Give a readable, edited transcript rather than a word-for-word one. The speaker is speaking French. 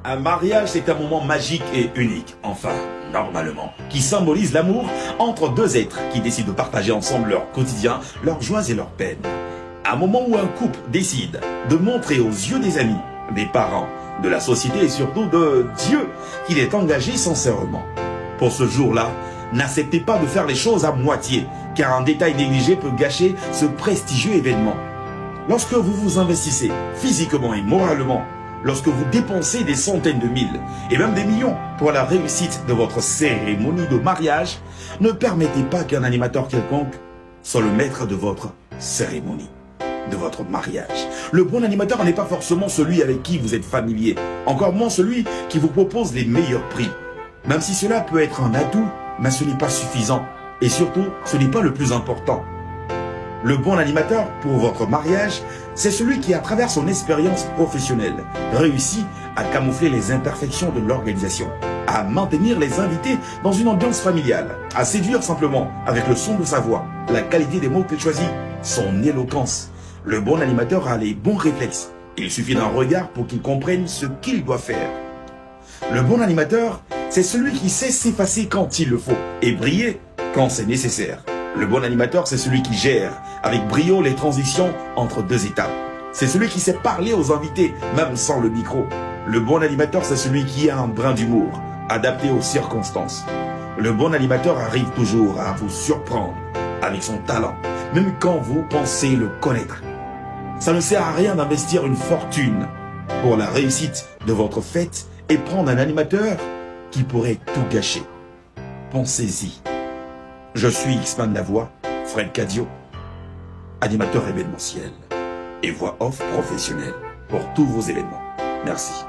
Un mariage, c'est un moment magique et unique, enfin, normalement, qui symbolise l'amour entre deux êtres qui décident de partager ensemble leur quotidien, leurs joies et leurs peines. Un moment où un couple décide de montrer aux yeux des amis, des parents, de la société et surtout de Dieu qu'il est engagé sincèrement. Pour ce jour-là, n'acceptez pas de faire les choses à moitié, car un détail négligé peut gâcher ce prestigieux événement. Lorsque vous vous investissez physiquement et moralement, lorsque vous dépensez des centaines de mille et même des millions pour la réussite de votre cérémonie de mariage, ne permettez pas qu'un animateur quelconque soit le maître de votre cérémonie, de votre mariage. Le bon animateur n'est pas forcément celui avec qui vous êtes familier, encore moins celui qui vous propose les meilleurs prix. Même si cela peut être un atout, mais ce n'est pas suffisant. Et surtout, ce n'est pas le plus important. Le bon animateur pour votre mariage, c'est celui qui, à travers son expérience professionnelle, réussit à camoufler les imperfections de l'organisation, à maintenir les invités dans une ambiance familiale, à séduire simplement avec le son de sa voix, la qualité des mots qu'il choisit, son éloquence. Le bon animateur a les bons réflexes. Il suffit d'un regard pour qu'il comprenne ce qu'il doit faire. Le bon animateur, c'est celui qui sait s'effacer quand il le faut et briller quand c'est nécessaire. Le bon animateur, c'est celui qui gère avec brio les transitions entre deux étapes. C'est celui qui sait parler aux invités, même sans le micro. Le bon animateur, c'est celui qui a un brin d'humour, adapté aux circonstances. Le bon animateur arrive toujours à vous surprendre avec son talent, même quand vous pensez le connaître. Ça ne sert à rien d'investir une fortune pour la réussite de votre fête et prendre un animateur qui pourrait tout gâcher. Pensez-y. Je suis X-Man La Voix, Fred Cadio, animateur événementiel et voix off professionnel pour tous vos événements. Merci.